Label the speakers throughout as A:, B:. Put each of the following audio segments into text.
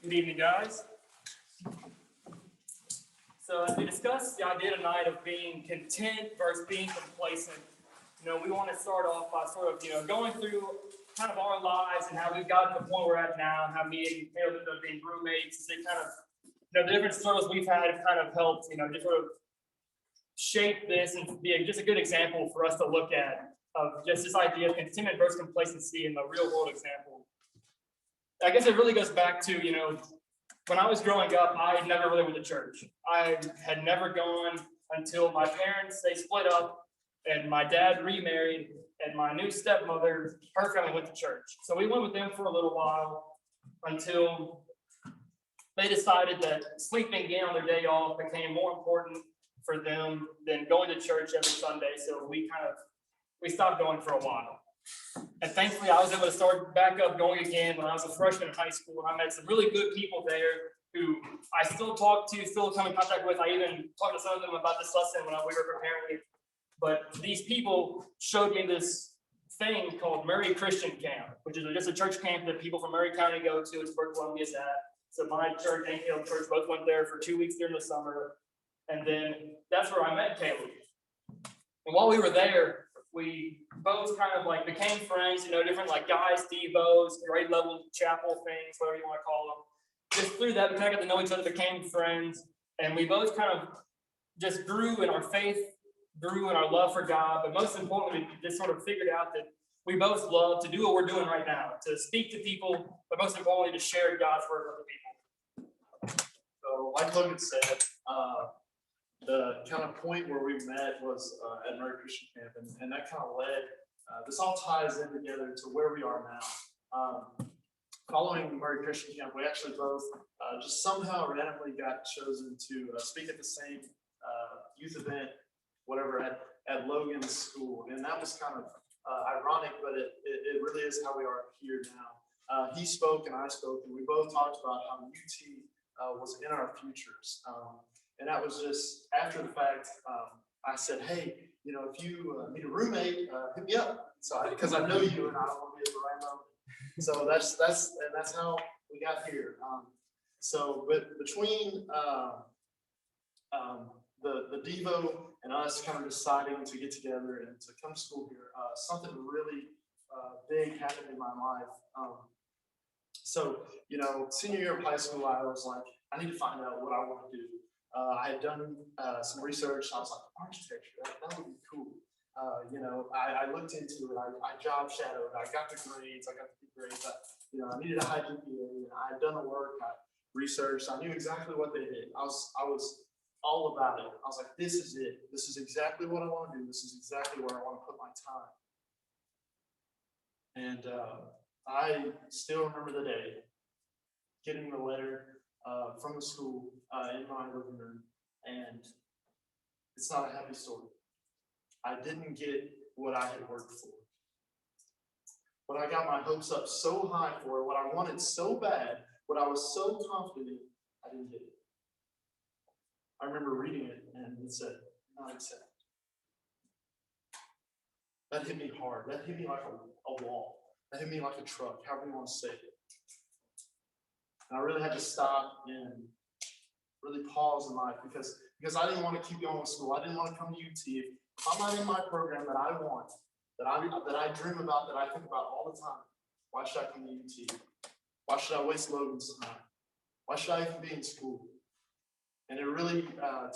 A: Good evening, guys. So as we discussed the idea tonight of being content versus being complacent, we want to start off by sort of, going through kind of our lives and how we've gotten to the point we're at now, and how me and Caleb have been roommates. They kind of, the different struggles we've had have kind of helped, just sort of shape this and be just a good example for us to look at of just this idea of contentment versus complacency in the real world example. I guess it really goes back to, when I was growing up, I never really went to church. I had never gone until my parents, they split up, and my dad remarried, and my new stepmother, her family went to church. So we went with them for a little while until they decided that sleeping in on their day off became more important for them than going to church every Sunday. So we stopped going for a while. And thankfully, I was able to start back up going again when I was a freshman in high school. And I met some really good people there who I still talk to, still come in contact with. I even talked to some of them about this lesson when we were preparing it. But these people showed me this thing called Murray Christian Camp, which is just a church camp that people from Murray County go to. It's where Columbia's at. So my church and Caleb's church both went there for 2 weeks during the summer. And then that's where I met Caleb. And while we were there, we both kind of became friends, different guys, devos, grade level chapel things, whatever you want to call them. Just through that, we kind of got to know each other, became friends, and we both kind of just grew in our faith, grew in our love for God, but most importantly, we just sort of figured out that we both love to do what we're doing right now, to speak to people, but most importantly, to share God's word with other people.
B: So, like Logan said, the kind of point where we met was at Murray Christian Camp, and that kind of led, this all ties in together to where we are now. Following Murray Christian Camp, we actually both just somehow randomly got chosen to speak at the same youth event, whatever, at Logan's school. And that was kind of ironic, but it really is how we are here now. He spoke and I spoke, and we both talked about how UT was in our futures. And that was just after the fact. I said, hey, if you need a roommate, hit me up. So because I know you and I don't want to be at the right moment. So that's how we got here. But between the Devo and us kind of deciding to get together and to come to school here, something really big happened in my life. Senior year of high school, I was like, I need to find out what I want to do. I had done some research. I was like, architecture, that would be cool. I looked into it. I job shadowed. I got the grades. I needed a high GPA. And I had done the work. I researched. I knew exactly what they did. I was all about it. I was like, this is it. This is exactly what I want to do. This is exactly where I want to put my time. And I still remember the day, getting the letter from the school in my living room, and it's not a happy story. I didn't get what I had worked for, but I got my hopes up so high for it, what I wanted so bad, what I was so confident in, I didn't get it. I remember reading it, and it said, not accepted. That hit me hard. That hit me like a wall. That hit me like a truck, however you want to say it. And I really had to stop and really pause in life because I didn't want to keep going to school. I didn't want to come to UT. If I'm not in my program that I want, that I dream about, that I think about all the time, why should I come to UT? Why should I waste Logan's time? Why should I even be in school? And it really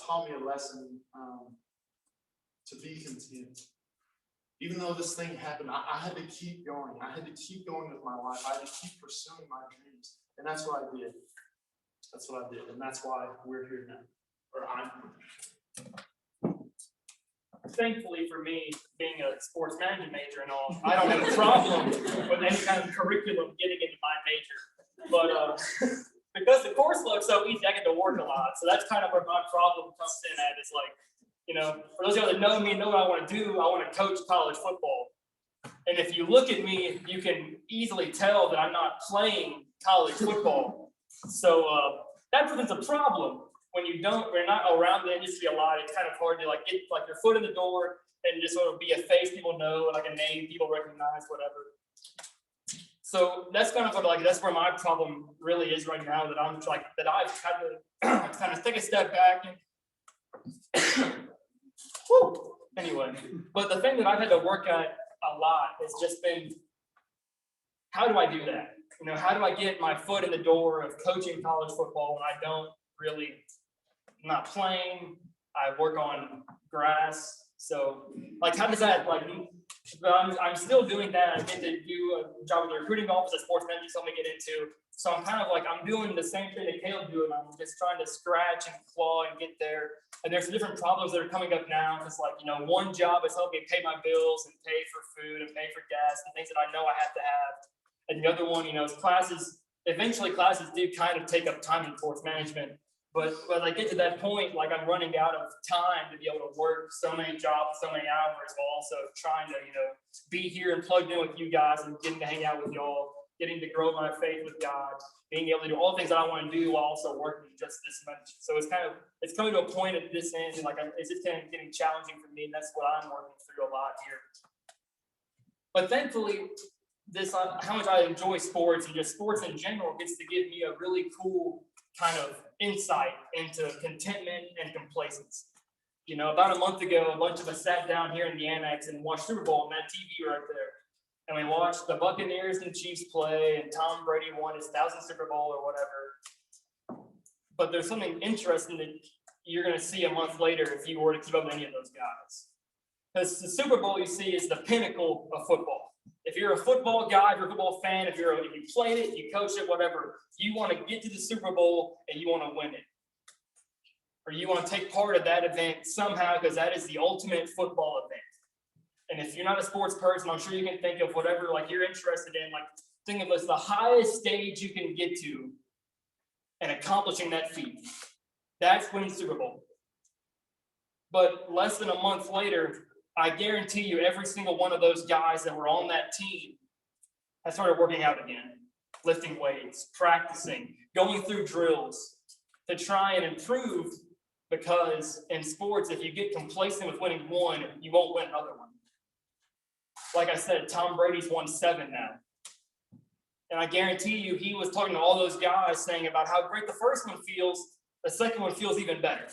B: taught me a lesson to be content. Even though this thing happened, I had to keep going. I had to keep going with my life. I had to keep pursuing my dreams. And that's what I did. That's what I did. And that's why we're here now. Or I'm here.
A: Thankfully for me, being a sports management major and all, I don't have a problem with any kind of curriculum getting into my major. But because the course looks so easy, I get to work a lot. So that's kind of where my problem comes in at. It's like, for those of you that know me and know what I want to do, I want to coach college football. And if you look at me, you can easily tell that I'm not playing college football. So that presents a problem when we're not around the industry a lot. It's kind of hard to get your foot in the door and just sort of be a face people know, like a name people recognize, whatever. So that's kind of what, like, that's where my problem really is right now, that I'm like, that I've had to kind of take a step back and whew, anyway. But the thing that I've had to work at a lot has just been, how do I do that? You know, how do I get my foot in the door of coaching college football when I don't really, I'm not playing, I work on grass. So like, how does that, like, but I'm still doing that. I get to do a job with the recruiting office that sports managers help me get into. So I'm kind of like, I'm doing the same thing that Caleb doing. I'm just trying to scratch and claw and get there. And there's different problems that are coming up now. Because like, you know, one job is helping me pay my bills and pay for food and pay for gas and things that I know I have to have. And the other one, you know, is classes. Eventually classes do kind of take up time in sports management. But when I get to that point, like I'm running out of time to be able to work so many jobs, so many hours, while also trying to, you know, be here and plugged in with you guys and getting to hang out with y'all, getting to grow my faith with God, being able to do all the things that I want to do while also working just this much. So it's coming to a point at this end, and like it's just kind of getting challenging for me, and that's what I'm working through a lot here. But thankfully, this how much I enjoy sports and just sports in general gets to give me a really cool kind of insight into contentment and complacency. You know, about a month ago, a bunch of us sat down here in the annex and watched Super Bowl on that TV right there. And we watched the Buccaneers and Chiefs play, and Tom Brady won his 1000th Super Bowl or whatever. But there's something interesting that you're going to see a month later if you were to keep up with any of those guys. Because the Super Bowl, you see, is the pinnacle of football. If you're a football guy, if you're a football fan, if you played it, you coached it, whatever, you want to get to the Super Bowl and you want to win it. Or you want to take part of that event somehow, because that is the ultimate football event. And if you're not a sports person, I'm sure you can think of whatever like you're interested in, like think of as the highest stage you can get to and accomplishing that feat. That's winning Super Bowl. But less than a month later, I guarantee you every single one of those guys that were on that team has started working out again, lifting weights, practicing, going through drills to try and improve, because in sports, if you get complacent with winning one, you won't win another one. Like I said, Tom Brady's won 7 now. And I guarantee you, he was talking to all those guys saying about how great the first one feels, the second one feels even better.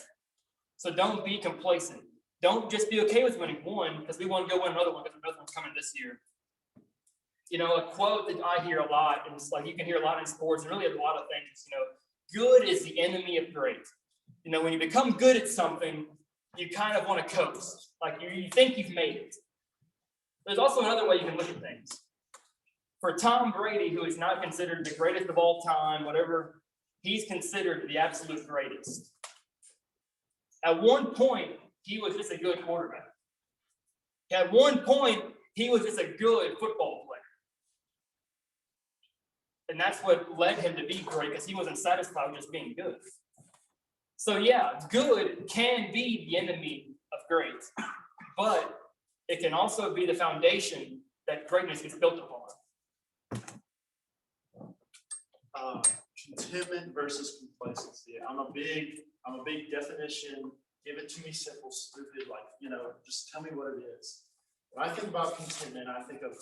A: So don't be complacent. Don't just be okay with winning one, because we want to go win another one, because another one's coming this year. You know, a quote that I hear a lot, and it's like you can hear a lot in sports, and really a lot of things, you know, good is the enemy of great. You know, when you become good at something, you kind of want to coast. Like you think you've made it. There's also another way you can look at things. For Tom Brady, who is not considered the greatest of all time, whatever, he's considered the absolute greatest. At one point, he was just a good quarterback. At one point, he was just a good football player. And that's what led him to be great, because he wasn't satisfied with just being good. So yeah, good can be the enemy of great, but it can also be the foundation that greatness is built upon.
B: Contentment versus complacency. I'm a big definition. Give it to me simple, stupid, like, you know, just tell me what it is. When I think about contentment, I think of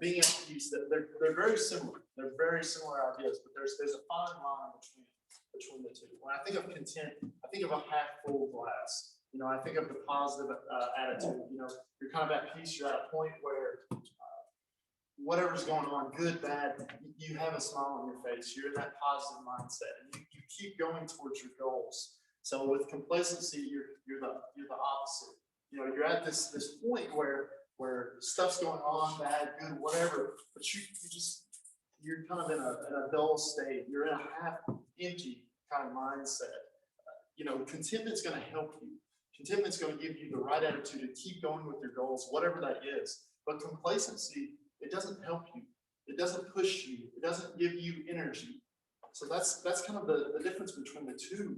B: being at peace. That they're very similar. They're very similar ideas, but there's a fine line between the two. When I think of content, I think of a half full glass. You know, I think of the positive attitude. You know, you're kind of at peace. You're at a point where whatever's going on, good, bad, you have a smile on your face. You're in that positive mindset, and you keep going towards your goals. So with complacency, you're the opposite. You know, you're at this point where stuff's going on, bad, good, whatever, but you're kind of in a dull state. You're in a half empty kind of mindset. You know, contentment's going to help you. Contentment's going to give you the right attitude to keep going with your goals, whatever that is. But complacency, it doesn't help you. It doesn't push you. It doesn't give you energy. So that's kind of the difference between the two.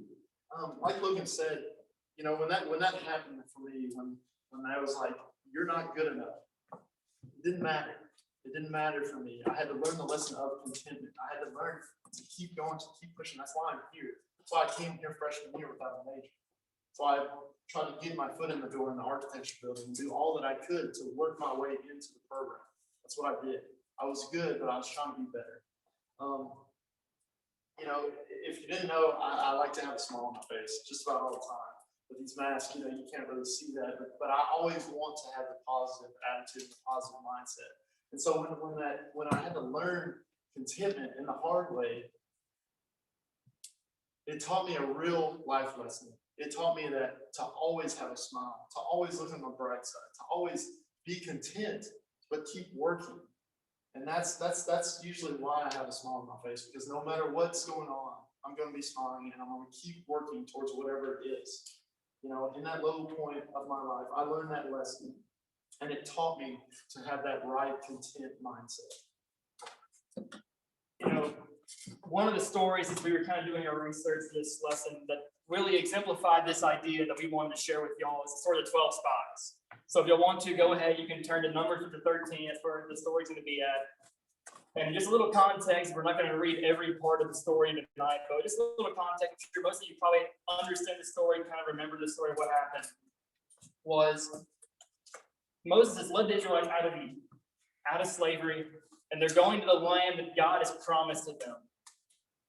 B: Like Logan said, you know, when that happened for me, when I was like, you're not good enough, it didn't matter. It didn't matter for me. I had to learn the lesson of contentment. I had to learn to keep going, to keep pushing. That's why I'm here. That's why I came here freshman year without a major. That's why I tried to get my foot in the door in the architecture building and do all that I could to work my way into the program. That's what I did. I was good, but I was trying to be better. You know, if you didn't know, I like to have a smile on my face just about all the time. With these masks, you know, you can't really see that, but I always want to have a positive attitude, a positive mindset. And so when I had to learn contentment in the hard way, it taught me a real life lesson. It taught me that to always have a smile, to always look on the bright side, to always be content, but keep working. And that's usually why I have a smile on my face, because no matter what's going on, I'm going to be smiling and I'm going to keep working towards whatever it is. You know, in that low point of my life, I learned that lesson, and it taught me to have that right, content mindset.
A: You know, one of the stories as we were kind of doing our research for this lesson that really exemplified this idea that we wanted to share with y'all is the story of the 12 spies. So if you'll want to, go ahead, you can turn to Numbers chapter 13, that's where the story's going to be at. And just a little context, we're not going to read every part of the story tonight, but just a little context. I'm sure most of you probably understand the story, kind of remember the story of what happened. Was Moses has led the Israelites out of Egypt, out of slavery, and they're going to the land that God has promised to them.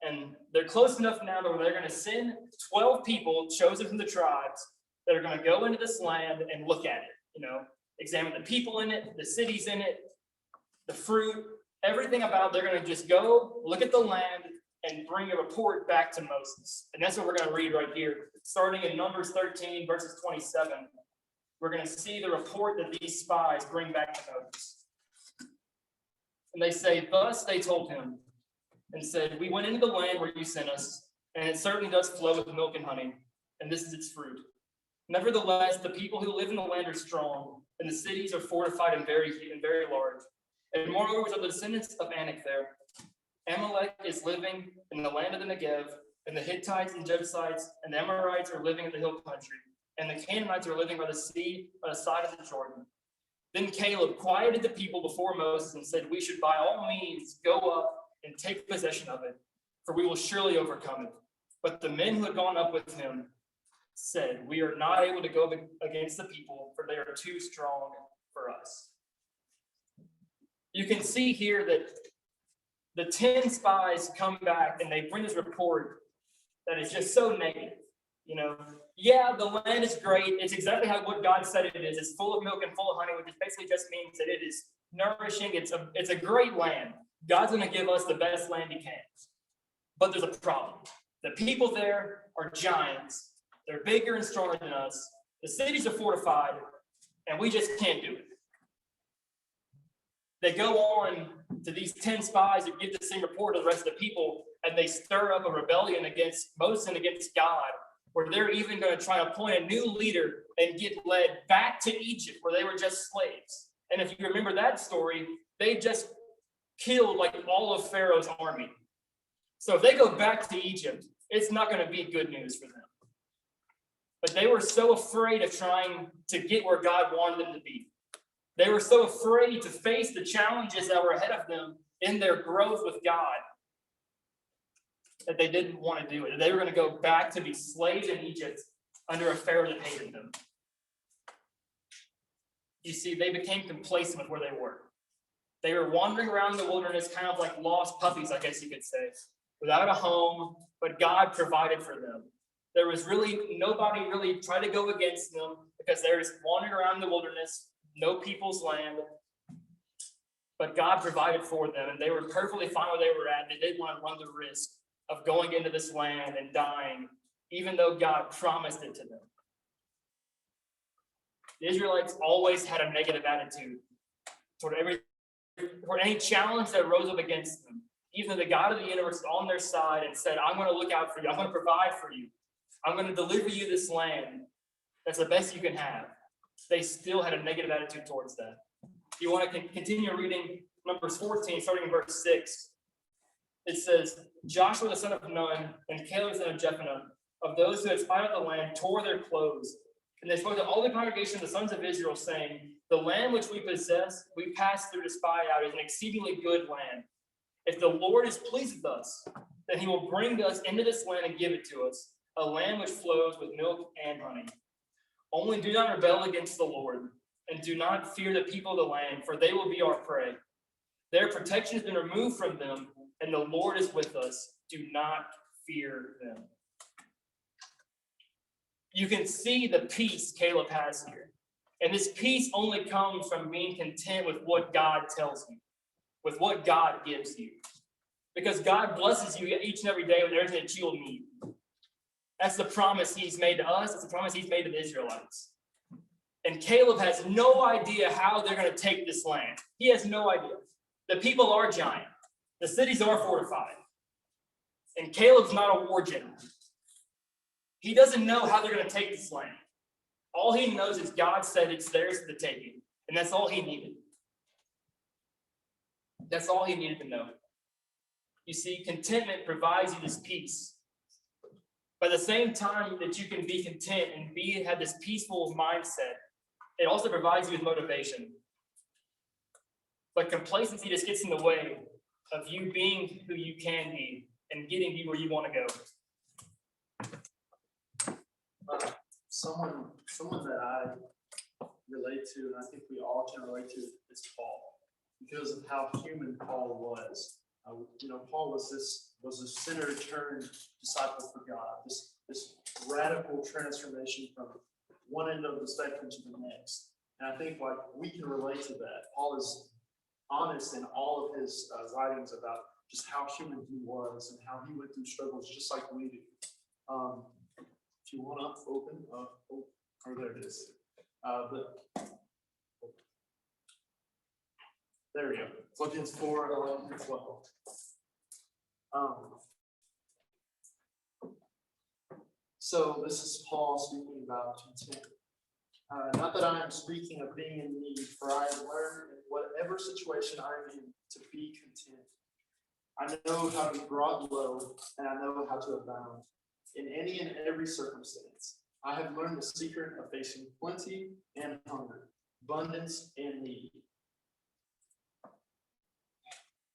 A: And they're close enough now that they're going to send 12 people chosen from the tribes that are going to go into this land and look at it, you know, examine the people in it, the cities in it, the fruit, everything about it. They're going to just go look at the land and bring a report back to Moses. And that's what we're going to read right here. Starting in Numbers 13, verses 27, we're going to see the report that these spies bring back to Moses. And they say, thus they told him and said, we went into the land where you sent us, and it certainly does flow with milk and honey, and this is its fruit. Nevertheless, the people who live in the land are strong, and the cities are fortified and very large. And moreover, of the descendants of Anak there, Amalek is living in the land of the Negev, and the Hittites and Jebusites and the Amorites are living in the hill country, and the Canaanites are living by the sea by the side of the Jordan. Then Caleb quieted the people before Moses and said, we should by all means go up and take possession of it, for we will surely overcome it. But the men who had gone up with him said, we are not able to go against the people, for they are too strong for us. You can see here that the 10 spies come back and they bring this report that is just so negative. You know, yeah, the land is great. It's exactly what God said it is. It's full of milk and full of honey, which basically just means that it is nourishing. It's a great land. God's going to give us the best land he can. But there's a problem. The people there are giants. They're bigger and stronger than us. The cities are fortified, and we just can't do it. They go on to these 10 spies who give the same report to the rest of the people, and they stir up a rebellion against Moses and against God, where they're even going to try to appoint a new leader and get led back to Egypt, where they were just slaves. And if you remember that story, they just killed like all of Pharaoh's army. So if they go back to Egypt, it's not going to be good news for them. But they were so afraid of trying to get where God wanted them to be. They were so afraid to face the challenges that were ahead of them in their growth with God that they didn't want to do it. They were going to go back to be slaves in Egypt under a Pharaoh that hated them. You see, they became complacent with where they were. They were wandering around the wilderness, kind of like lost puppies, I guess you could say, without a home, but God provided for them. There was really nobody really tried to go against them because they were just wandering around the wilderness, no people's land. But God provided for them, and they were perfectly fine where they were at. They didn't want to run the risk of going into this land and dying, even though God promised it to them. The Israelites always had a negative attitude toward any challenge that rose up against them. Even though the God of the universe is on their side and said, I'm going to look out for you. I'm going to provide for you. I'm going to deliver you this land. That's the best you can have. They still had a negative attitude towards that. If you want to continue reading Numbers 14, starting in verse 6, it says, Joshua the son of Nun and Caleb the son of Jephunneh, of those who had spied out the land, tore their clothes. And they spoke to all the congregation of the sons of Israel, saying, the land which we possess, we passed through to spy out, is an exceedingly good land. If the Lord is pleased with us, then he will bring us into this land and give it to us, a land which flows with milk and honey. Only do not rebel against the Lord, and do not fear the people of the land, for they will be our prey. Their protection has been removed from them, and the Lord is with us. Do not fear them. You can see the peace Caleb has here. And this peace only comes from being content with what God tells you, with what God gives you. Because God blesses you each and every day with everything that you'll need. That's the promise he's made to us. It's the promise he's made to the Israelites. And Caleb has no idea how they're going to take this land. He has no idea. The people are giant. The cities are fortified. And Caleb's not a war general. He doesn't know how they're going to take this land. All he knows is God said it's theirs for the taking. And that's all he needed. That's all he needed to know. You see, contentment provides you this peace. By the same time that you can be content and have this peaceful mindset, it also provides you with motivation. But complacency just gets in the way of you being who you can be and getting you where you want to go.
B: Someone that I relate to, and I think we all can relate to, is Paul, because of how human Paul was. Paul was a sinner-turned disciple for God. This radical transformation from one end of the spectrum to the next. And I think we can relate to that. Paul is honest in all of his writings about just how human he was and how he went through struggles just like we do. If you want to open, there it is. There we go. Philippians 4, 11 and 12. So this is Paul speaking about content. Not that I am speaking of being in need, for I have learned in whatever situation I am in to be content. I know how to be brought low, and I know how to abound in any and every circumstance. I have learned the secret of facing plenty and hunger, abundance and need.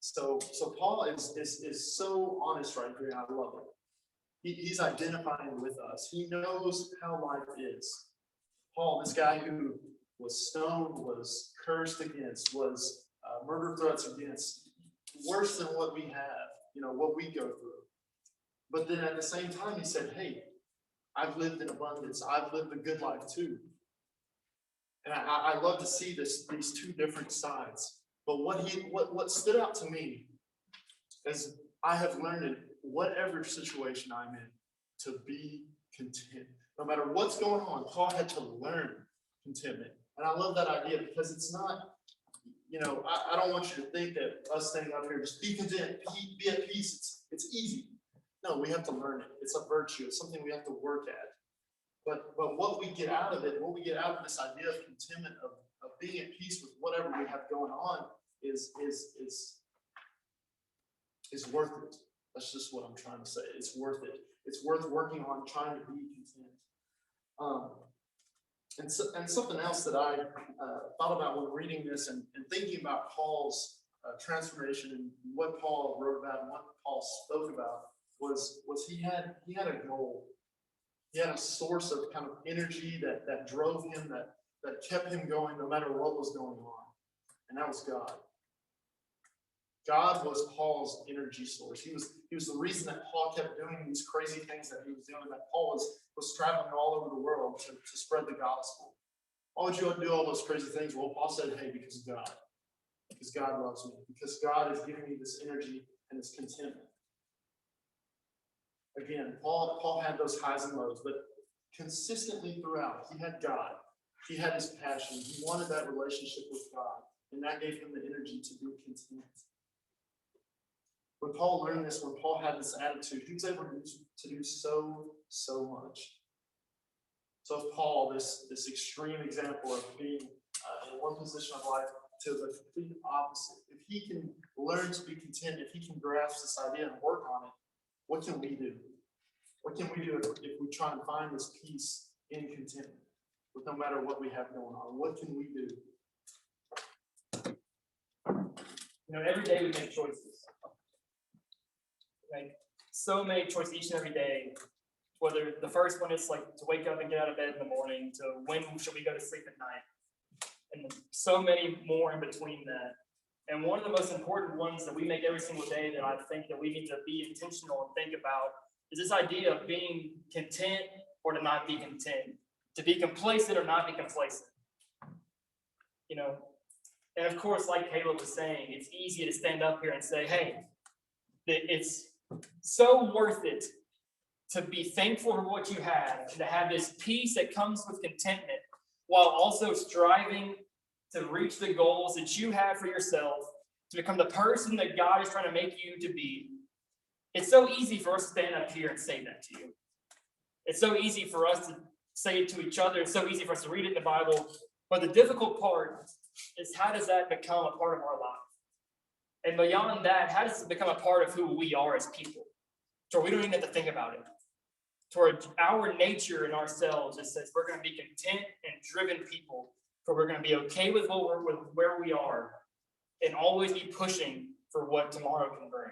B: So Paul is so honest right here, and I love it. He's identifying with us. He knows how life is. Paul, this guy who was stoned, was cursed against, was murder threats against, worse than what we have, what we go through. But then at the same time, he said, hey, I've lived in abundance. I've lived a good life too. And I love to see these two different sides. But what stood out to me is I have learned in whatever situation I'm in to be content. No matter what's going on, Paul had to learn contentment. And I love that idea because it's not, I don't want you to think that us standing up here, just be content, be at peace. It's easy. No, we have to learn it. It's a virtue. It's something we have to work at. But what we get out of it, what we get out of this idea of contentment, of being at peace with whatever we have going on is worth it. That's just what I'm trying to say. It's worth it. It's worth working on trying to be content. And something else that I thought about when reading this and thinking about Paul's transformation and what Paul wrote about and what Paul spoke about was he had a goal. He had a source of kind of energy that drove him, that kept him going no matter what was going on. And that was God. God was Paul's energy source. He was the reason that Paul kept doing these crazy things that he was doing, that Paul was traveling all over the world to spread the gospel. Why would you do all those crazy things? Well, Paul said, hey, because God loves me, because God is giving me this energy and this contentment. Again, Paul had those highs and lows, but consistently throughout, he had God. He had his passion. He wanted that relationship with God, and that gave him the energy to be content. When Paul learned this, when Paul had this attitude, he was able to do so much. So if Paul, this extreme example of being in one position of life to the complete opposite, if he can learn to be content, if he can grasp this idea and work on it, what can we do? What can we do if we try and find this peace in contentment with no matter what we have going on? What can we do?
A: Every day we make choices. Like so many choices each and every day. Whether the first one is like to wake up and get out of bed in the morning, to when should we go to sleep at night, and so many more in between that. And one of the most important ones that we make every single day that I think that we need to be intentional and think about is this idea of being content or to not be content, to be complacent or not be complacent. You know, and of course, like Caleb was saying, it's easy to stand up here and say, hey, it's so worth it to be thankful for what you have and to have this peace that comes with contentment while also striving to reach the goals that you have for yourself, to become the person that God is trying to make you to be. It's so easy for us to stand up here and say that to you. It's so easy for us to say it to each other. It's so easy for us to read it in the Bible. But the difficult part is, how does that become a part of our life? And beyond that, how does it become a part of who we are as people? So we don't even have to think about it. Toward our nature and ourselves, it says we're going to be content and driven people, for we're going to be okay with where we are, and always be pushing for what tomorrow can bring.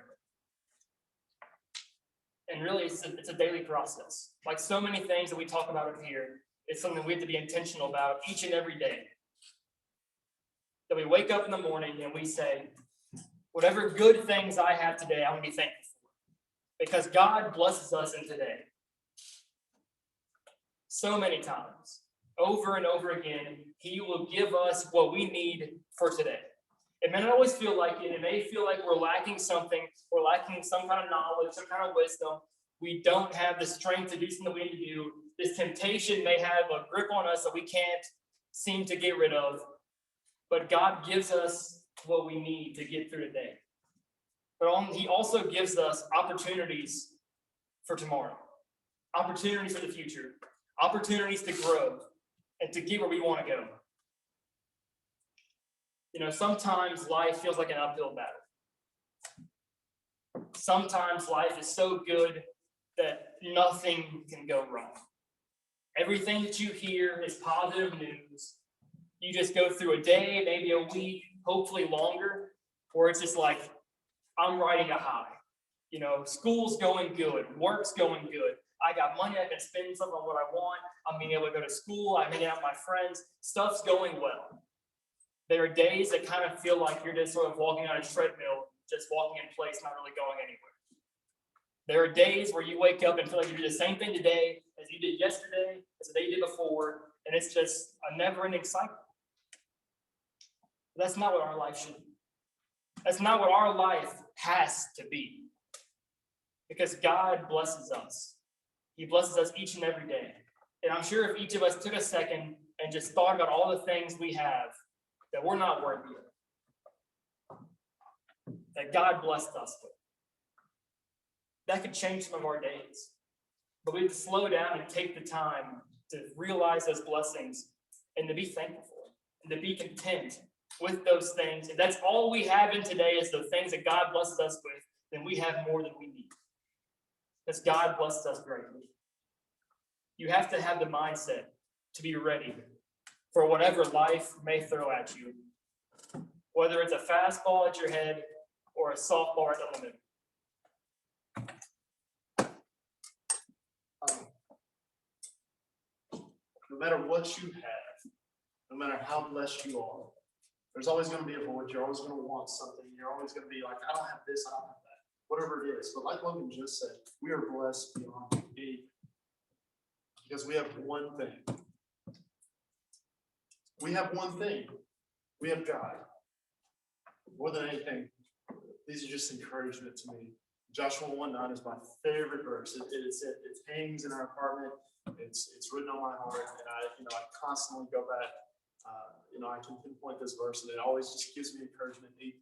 A: And really, it's a daily process. Like so many things that we talk about up here, it's something we have to be intentional about each and every day. That we wake up in the morning and we say, whatever good things I have today, I'm going to be thankful for. Because God blesses us in today. So many times, over and over again, He will give us what we need for today. It may not always feel like it. It may feel like we're lacking something. We're lacking some kind of knowledge, some kind of wisdom. We don't have the strength to do something we need to do. This temptation may have a grip on us that we can't seem to get rid of. But God gives us what we need to get through the day. But He also gives us opportunities for tomorrow, opportunities for the future, opportunities to grow and to get where we want to go. You know, sometimes life feels like an uphill battle. Sometimes life is so good that nothing can go wrong. Everything that you hear is positive news. You just go through a day, maybe a week, hopefully longer, where it's just like, I'm riding a high. You know, school's going good, work's going good. I got money, I can spend something on what I want. I'm being able to go to school, I'm hanging out with my friends, stuff's going well. There are days that kind of feel like you're just sort of walking on a treadmill, just walking in place, not really going anywhere. There are days where you wake up and feel like you do the same thing today as you did yesterday, as the day you did before, and it's just a never-ending cycle. But that's not what our life should be. That's not what our life has to be. Because God blesses us. He blesses us each and every day. And I'm sure if each of us took a second and just thought about all the things we have that we're not worthy of, that God blessed us with, that could change some of our days. But we have to slow down and take the time to realize those blessings and to be thankful for it, and to be content with those things. If that's all we have in today is the things that God blesses us with, then we have more than we need. Because God blesses us greatly. You have to have the mindset to be ready for whatever life may throw at you. Whether it's a fastball at your head or a softball right down the middle.
B: No matter what you have, no matter how blessed you are, there's always going to be a void. You're always going to want something. You're always going to be like, I don't have this, I don't have that, whatever it is. But like Logan just said, we are blessed beyond anything because we have one thing. We have one thing. We have God. More than anything, these are just encouragement to me. Joshua 1:9 is my favorite verse. It hangs in our apartment. It's written on my heart, and I constantly go back. I can pinpoint this verse, and it always just gives me encouragement. It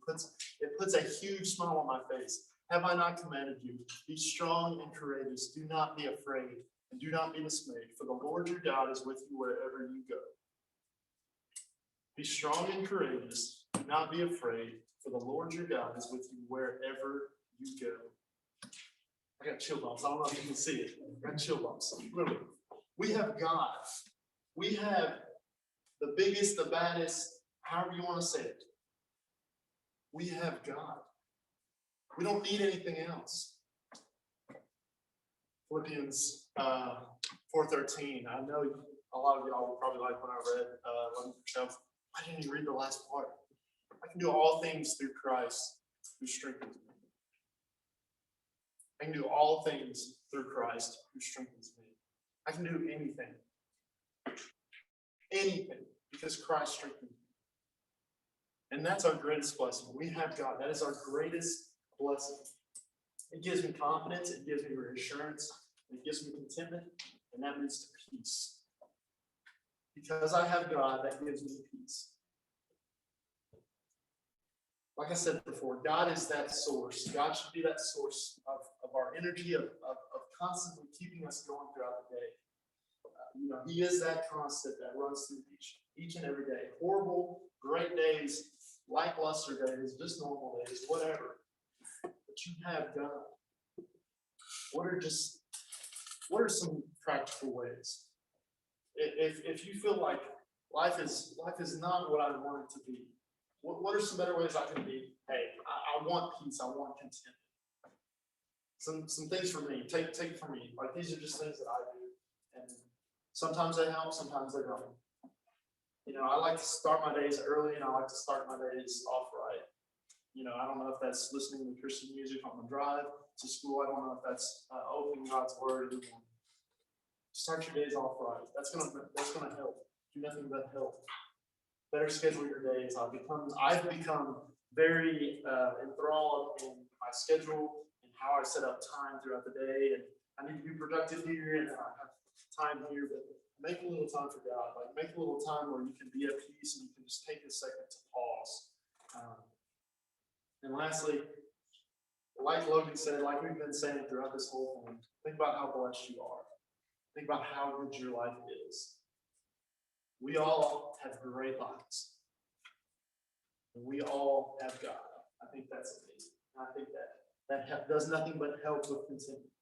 B: puts a huge smile on my face. Have I not commanded you? Be strong and courageous. Do not be afraid, and do not be dismayed. For the Lord your God is with you wherever you go. Be strong and courageous. Do not be afraid, for the Lord your God is with you wherever you go. I got chill bumps. I don't know if you can see it. I got chill bumps. Literally. We have God. We have the biggest, the baddest, however you want to say it. We have God. We don't need anything else. Philippians 4:13. I know a lot of y'all will probably like when I read 11 through 12. Why didn't you read the last part? I can do all things through Christ who strengthens me. I can do all things through Christ who strengthens me. I can do anything. Anything, because Christ strengthens me. And that's our greatest blessing. We have God. That is our greatest blessing. It gives me confidence. It gives me reassurance. It gives me contentment. And that leads to peace. Because I have God, that gives me peace. Like I said before, God is that source. God should be that source of our energy, of constantly keeping us going throughout the day. He is that constant that runs through each and every day. Horrible, great days, lackluster days, just normal days, whatever. But you have God. What are some practical ways? If you feel like life is not what I want it to be, what are some better ways I can be? Hey, I want peace. I want contentment. Some things for me. Take for me. Like, these are just things that I do, and sometimes they help. Sometimes they don't. I like to start my days early, and I like to start my days off right. I don't know if that's listening to Christian music on the drive to school. I don't know if that's opening God's Word in the morning. Start your days off right. That's gonna help. Do nothing but help. Better schedule your days. I've become very enthralled in my schedule and how I set up time throughout the day. And I need to be productive here, and I have time here, but make a little time for God. Like, make a little time where you can be at peace and you can just take a second to pause. And lastly, like Logan said, like we've been saying throughout this whole thing, think about how blessed you are. Think about how good your life is. We all have great lives. And we all have God. I think that's amazing. And I think that does nothing but help with contentment.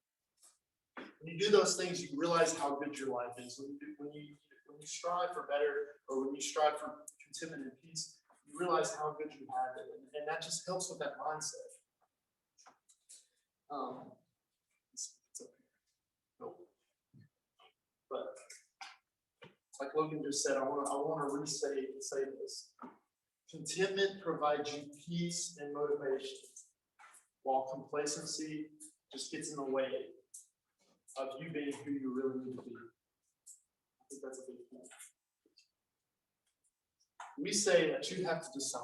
B: When you do those things, you realize how good your life is. When you strive for better, or when you strive for contentment and peace, you realize how good you have it. And that just helps with that mindset. It's up here. Nope. But like Logan just said, I want to say this. Contentment provides you peace and motivation, while complacency just gets in the way of you being who you really need to be. I think that's a big point. We say that you have to decide.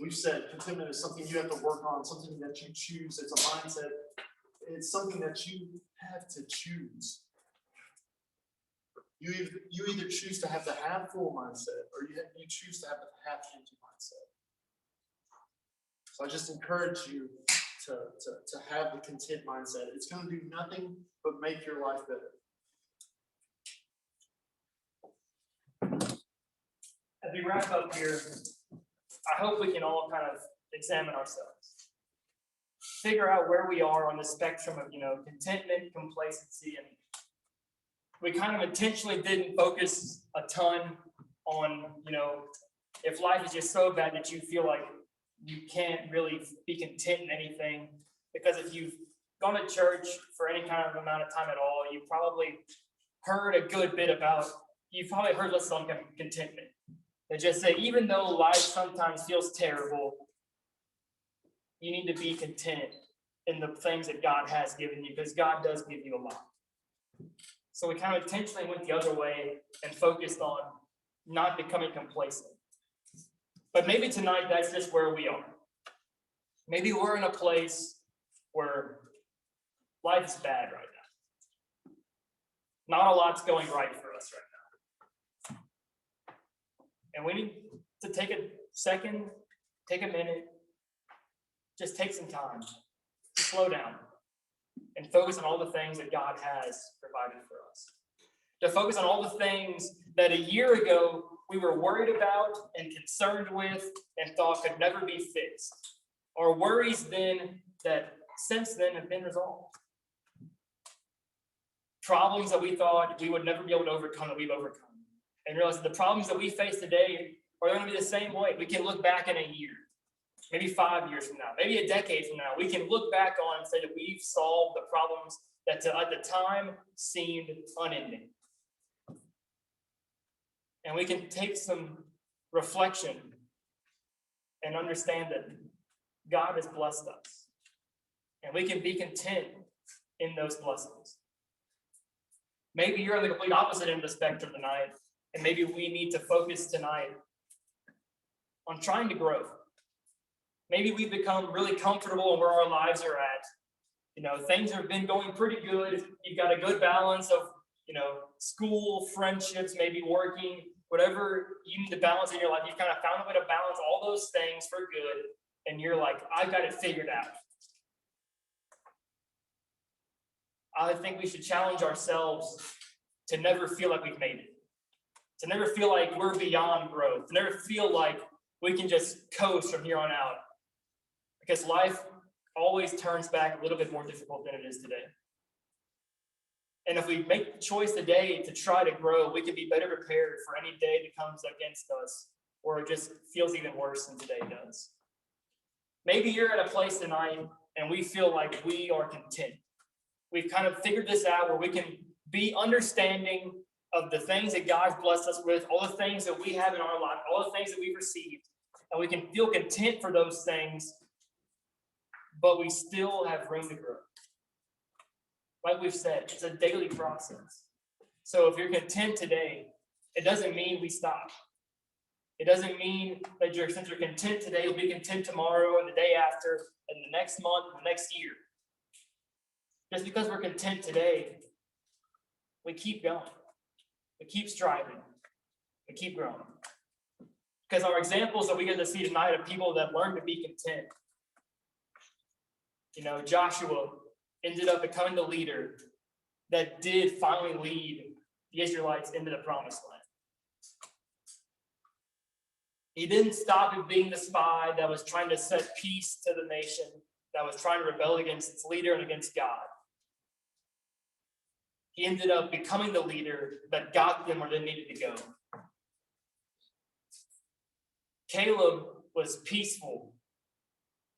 B: We've said contentment is something you have to work on, something that you choose. It's a mindset. It's something that you have to choose. You either choose to have the full mindset, or you choose to have the half-empty mindset. So I just encourage you to have the content mindset. It's going to do nothing but make your life better.
A: As we wrap up here, I hope we can all kind of examine ourselves. Figure out where we are on the spectrum of, contentment, complacency, and we kind of intentionally didn't focus a ton on, if life is just so bad that you feel like you can't really be content in anything. Because if you've gone to church for any kind of amount of time at all, you've probably heard a good bit about, you've probably heard lessons on contentment. They just say, even though life sometimes feels terrible, you need to be content in the things that God has given you, because God does give you a lot. So we kind of intentionally went the other way and focused on not becoming complacent. But maybe tonight, that's just where we are. Maybe we're in a place where life is bad right now. Not a lot's going right for us right now. And we need to take a second, take a minute, just take some time to slow down and focus on all the things that God has provided for us. To focus on all the things that a year ago we were worried about and concerned with and thought could never be fixed. Or worries then that since then have been resolved. Problems that we thought we would never be able to overcome that we've overcome. And realize that the problems that we face today are going to be the same way. We can look back in a year, maybe 5 years from now, maybe a decade from now. We can look back on and say that we've solved the problems that at the time seemed unending. And we can take some reflection and understand that God has blessed us. And we can be content in those blessings. Maybe you're on the complete opposite end of the spectrum tonight, and maybe we need to focus tonight on trying to grow. Maybe we've become really comfortable in where our lives are at. Things have been going pretty good. You've got a good balance of, school, friendships, maybe working, whatever you need to balance in your life. You've kind of found a way to balance all those things for good, and you're like, I've got it figured out. I think we should challenge ourselves to never feel like we've made it, to never feel like we're beyond growth, to never feel like we can just coast from here on out, because life always turns back a little bit more difficult than it is today. And if we make the choice today to try to grow, we can be better prepared for any day that comes against us, or it just feels even worse than today does. Maybe you're at a place tonight and we feel like we are content. We've kind of figured this out where we can be understanding of the things that God's blessed us with, all the things that we have in our life, all the things that we've received, and we can feel content for those things, but we still have room to grow. Like we've said, it's a daily process. So if you're content today, it doesn't mean we stop. It doesn't mean that since you're content today, you'll be content tomorrow and the day after and the next month and the next year. Just because we're content today, we keep going. We keep striving. We keep growing. Because our examples that we get to see tonight of people that learn to be content. Joshua ended up becoming the leader that did finally lead the Israelites into the promised land. He didn't stop at being the spy that was trying to set peace to the nation, that was trying to rebel against its leader and against God. He ended up becoming the leader that got them where they needed to go. Caleb was peaceful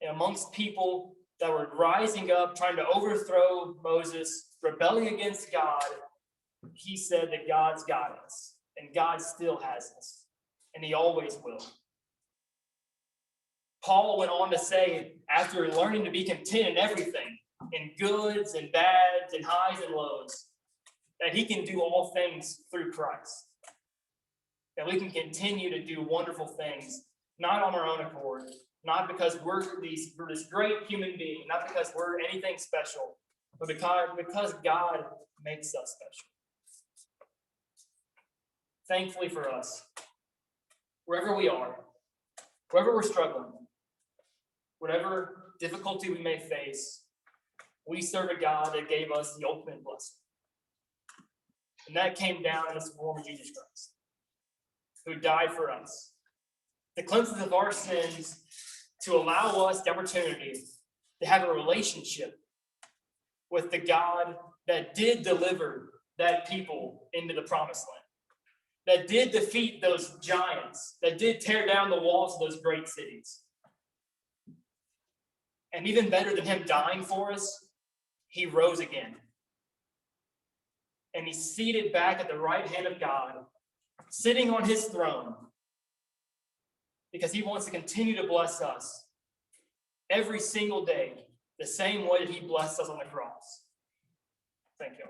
A: and amongst people that were rising up, trying to overthrow Moses, rebelling against God. He said that God's got us, and God still has us, and he always will. Paul went on to say, after learning to be content in everything, in goods and bads and highs and lows, that he can do all things through Christ. That we can continue to do wonderful things, not on our own accord, not because we're this great human being, not because we're anything special, but because God makes us special. Thankfully for us, wherever we are, wherever we're struggling, whatever difficulty we may face, we serve a God that gave us the ultimate blessing. And that came down in the form of Jesus Christ, who died for us, to cleanse us of our sins, to allow us the opportunity to have a relationship with the God that did deliver that people into the promised land, that did defeat those giants, that did tear down the walls of those great cities. And even better than him dying for us, he rose again. And he's seated back at the right hand of God, sitting on his throne, because he wants to continue to bless us every single day, the same way that he blessed us on the cross. Thank you.